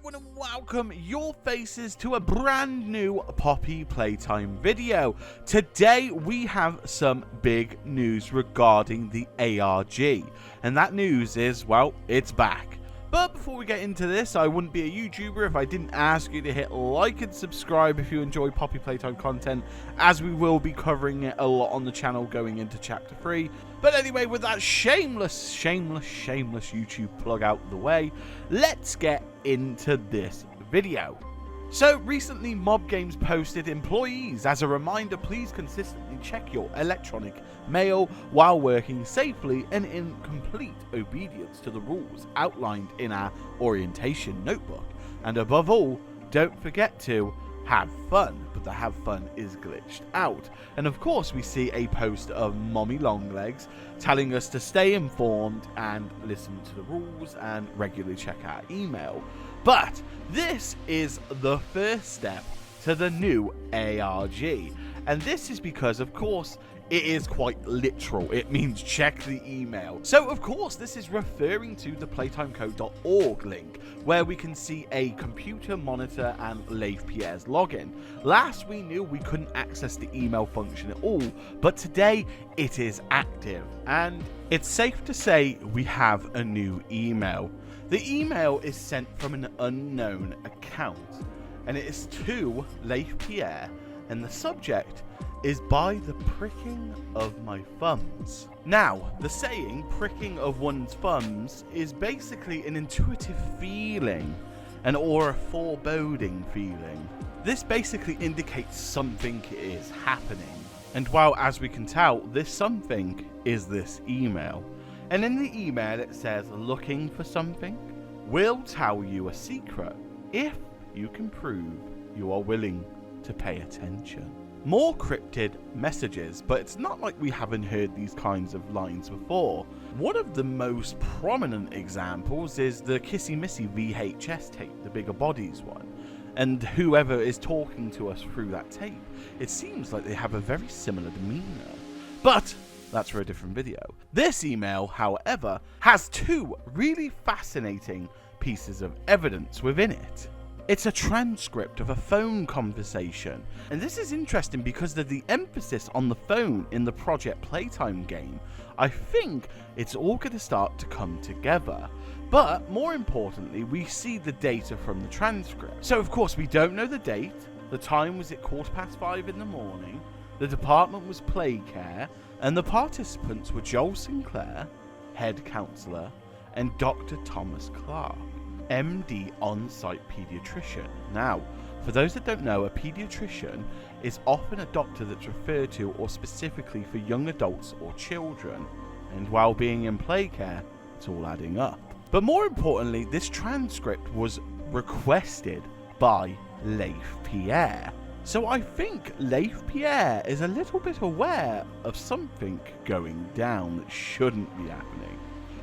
everyone and welcome your faces to a brand new Poppy Playtime video. Today we have some big news regarding the ARG, and that news is, well, it's back. But before we get into this, I wouldn't be a YouTuber if I didn't ask you to hit like and subscribe if you enjoy Poppy Playtime content, as we will be covering it a lot on the channel going into Chapter 3. But anyway, with that shameless YouTube plug out the way, let's get into this video. So recently Mob Games posted, employees, as a reminder, please consistently check your electronic mail while working safely and in complete obedience to the rules outlined in our orientation notebook. And above all, don't forget to have fun, but the have fun is glitched out. And of course we see a post of Mommy Longlegs telling us to stay informed and listen to the rules and regularly check our email. But this is the first step to the new ARG, and this is because, of course, it is quite literal. It means check the email. So, of course, this is referring to the playtimecode.org link, where we can see a computer monitor and Leif Pierre's login. Last we knew we couldn't access the email function at all, but today it is active, and it's safe to say we have a new email. The email is sent from an unknown account, and it is to Leif Pierre, and the subject is by the pricking of my thumbs. Now, the saying, pricking of one's thumbs, is basically an intuitive feeling, or a foreboding feeling. This basically indicates something is happening, and while, as we can tell, this something is this email. And in the email it says, looking for something? We'll tell you a secret if you can prove you are willing to pay attention. More cryptid messages, but it's not like we haven't heard these kinds of lines before. One of the most prominent examples is the Kissy Missy VHS tape, the Bigger Bodies one. And whoever is talking to us through that tape, it seems like they have a very similar demeanor. But that's for a different video. This email, however, has two really fascinating pieces of evidence within it. It's a transcript of a phone conversation, and this is interesting because of the emphasis on the phone in the Project Playtime game. I think it's all going to start to come together. But more importantly, we see the data from the transcript. So of course we don't know the date. The time was at 5:15 in the morning. The department was play care, and the participants were Joel Sinclair, head counsellor, and Dr. Thomas Clark, MD on-site pediatrician. Now, for those that don't know, a pediatrician is often a doctor that's referred to or specifically for young adults or children, and while being in play care, it's all adding up. But more importantly, this transcript was requested by Leif Pierre. So I think Leif Pierre is a little bit aware of something going down that shouldn't be happening.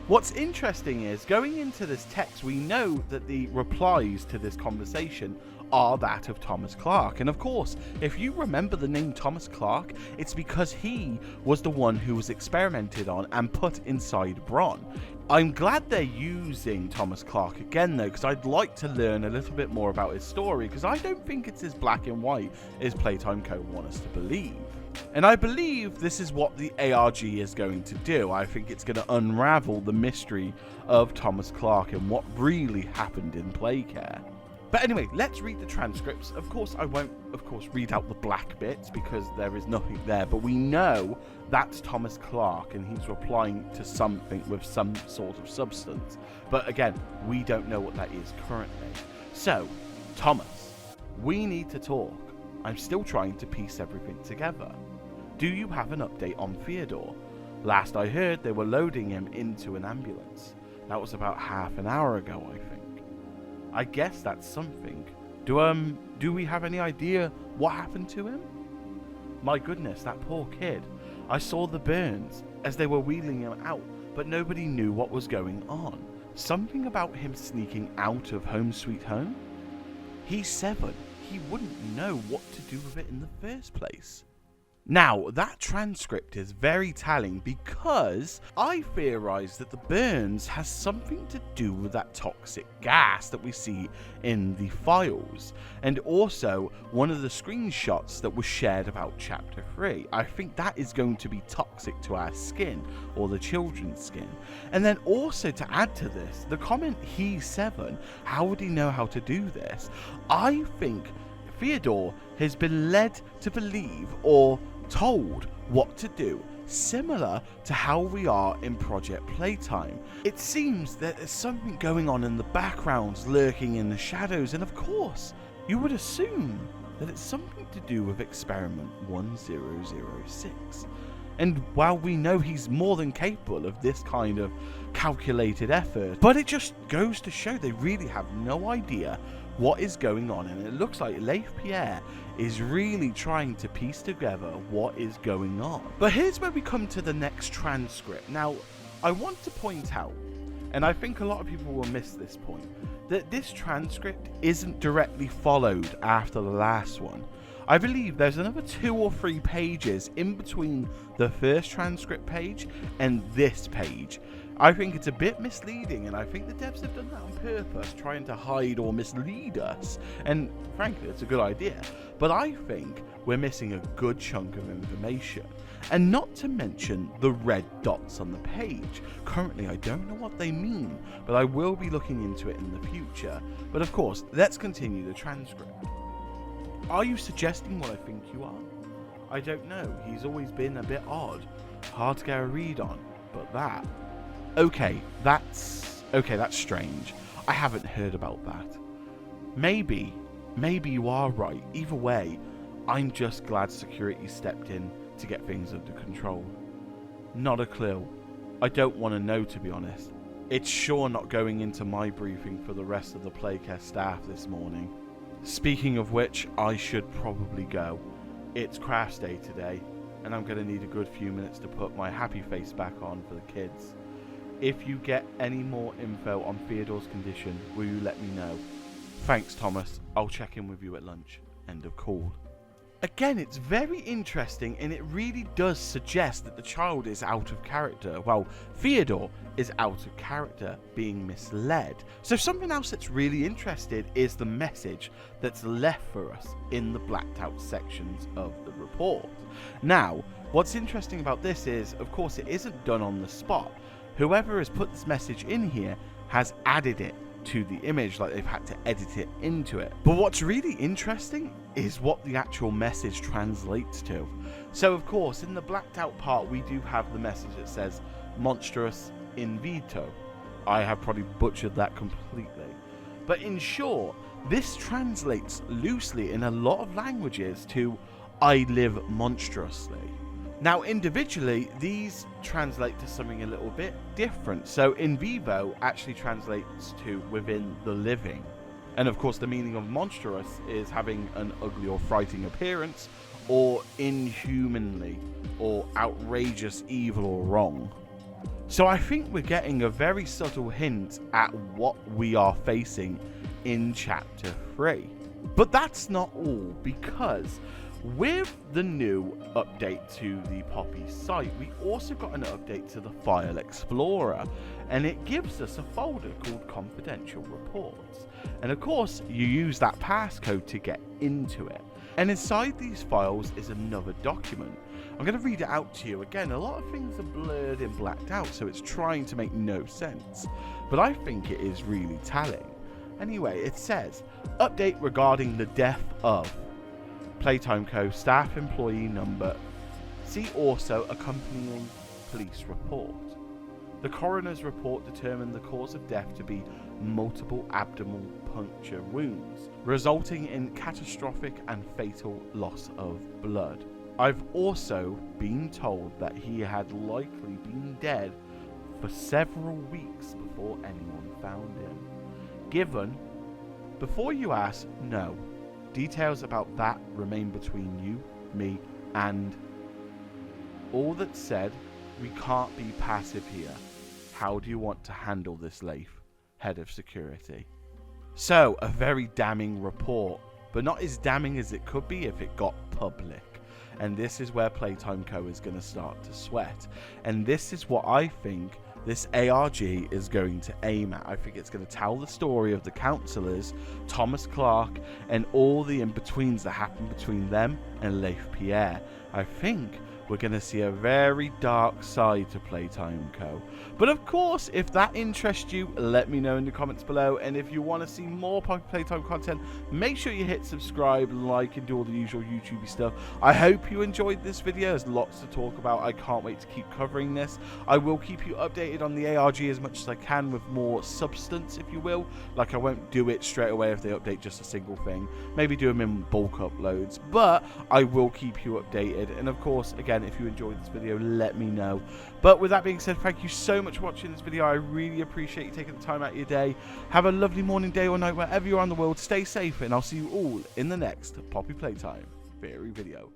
What's interesting is, going into this text, we know that the replies to this conversation are that of Thomas Clark. And of course, if you remember the name Thomas Clark, it's because he was the one who was experimented on and put inside Bron. I'm glad they're using Thomas Clark again though, because I'd like to learn a little bit more about his story, because I don't think it's as black and white as Playtime Co. want us to believe. And I believe this is what the ARG is going to do. I think it's going to unravel the mystery of Thomas Clark and what really happened in Playcare. But anyway, let's read the transcripts. Of course, I won't, read out the black bits because there is nothing there. But we know that's Thomas Clark and he's replying to something with some sort of substance. But again, we don't know what that is currently. So, Thomas, we need to talk. I'm still trying to piece everything together. Do you have an update on Theodore? Last I heard, they were loading him into an ambulance. That was about half an hour ago, I think. I guess that's something. Do we have any idea what happened to him? My goodness, that poor kid. I saw the burns as they were wheeling him out, but nobody knew what was going on. Something about him sneaking out of Home Sweet Home? He's 7. He wouldn't know what to do with it in the first place. Now, that transcript is very telling because I theorize that the burns has something to do with that toxic gas that we see in the files, and also one of the screenshots that was shared about chapter 3. I think that is going to be toxic to our skin, or the children's skin. And then also to add to this, the comment he7, how would he know how to do this? I think Theodore has been led to believe or told what to do, similar to how we are in Project Playtime. It seems that there's something going on in the backgrounds, lurking in the shadows, and of course, you would assume that it's something to do with Experiment 1006. And while we know he's more than capable of this kind of calculated effort, but it just goes to show they really have no idea what is going on, and it looks like Leif Pierre is really trying to piece together what is going on. But here's where we come to the next transcript. Now, I want to point out, and I think a lot of people will miss this point, that this transcript isn't directly followed after the last one. I believe there's another 2 or 3 pages in between the first transcript page and this page. I think it's a bit misleading, and I think the devs have done that on purpose, trying to hide or mislead us. And frankly, it's a good idea. But I think we're missing a good chunk of information. And not to mention the red dots on the page. Currently, I don't know what they mean, but I will be looking into it in the future. But of course, let's continue the transcript. Are you suggesting what I think you are? I don't know. He's always been a bit odd. Hard to get a read on. But that... Okay, that's strange. I haven't heard about that. Maybe you are right. Either way, I'm just glad security stepped in to get things under control. Not a clue. I don't want to know, to be honest. It's sure not going into my briefing for the rest of the Playcare staff this morning. Speaking of which, I should probably go. It's crafts day today, and I'm going to need a good few minutes to put my happy face back on for the kids. If you get any more info on Theodore's condition, will you let me know? Thanks, Thomas. I'll check in with you at lunch. End of call. Again, it's very interesting, and it really does suggest that the child is out of character, while Theodore is out of character, being misled. So something else that's really interesting is the message that's left for us in the blacked out sections of the report. Now, what's interesting about this is, of course, it isn't done on the spot. Whoever has put this message in here has added it to the image, like they've had to edit it into it. But what's really interesting is what the actual message translates to. So of course, in the blacked out part, we do have the message that says monstrous in vito. I have probably butchered that completely. But in short, this translates loosely in a lot of languages to I live monstrously. Now, individually, these translate to something a little bit different. So, in vivo actually translates to within the living. And of course, the meaning of monstrous is having an ugly or frightening appearance, or inhumanly, or outrageous, evil, or wrong. So I think we're getting a very subtle hint at what we are facing in Chapter 3. But that's not all, because with the new update to the Poppy site, we also got an update to the File Explorer, and it gives us a folder called Confidential Reports. And of course, you use that passcode to get into it. And inside these files is another document. I'm going to read it out to you. Again, a lot of things are blurred and blacked out, so it's trying to make no sense. But I think it is really telling. Anyway, it says, update regarding the death of Playtime Co. staff employee number. See also accompanying police report. The coroner's report determined the cause of death to be multiple abdominal puncture wounds, resulting in catastrophic and fatal loss of blood. I've also been told that he had likely been dead for several weeks before anyone found him. Given, before you ask, no. Details about that remain between you, me, and all that said, we can't be passive here. How do you want to handle this, Leif, head of security? So, a very damning report, but not as damning as it could be if it got public. And this is where Playtime Co. is going to start to sweat. And this is what I think this ARG is going to aim at. I think it's going to tell the story of the councillors, Thomas Clark, and all the in-betweens that happen between them and Leif Pierre. I think we're going to see a very dark side to Playtime Co. But of course, if that interests you, let me know in the comments below. And if you want to see more Playtime content, make sure you hit subscribe, like, and do all the usual YouTubey stuff. I hope you enjoyed this video. There's lots to talk about. I can't wait to keep covering this. I will keep you updated on the ARG as much as I can with more substance, if you will. Like, I won't do it straight away if they update just a single thing. Maybe do them in bulk uploads. But I will keep you updated. And of course, again, if you enjoyed this video, let me know. But with that being said, thank you so much for watching this video. I really appreciate you taking the time out of your day. Have a lovely morning, day, or night, wherever you are in the world. Stay safe, and I'll see you all in the next Poppy Playtime Theory video.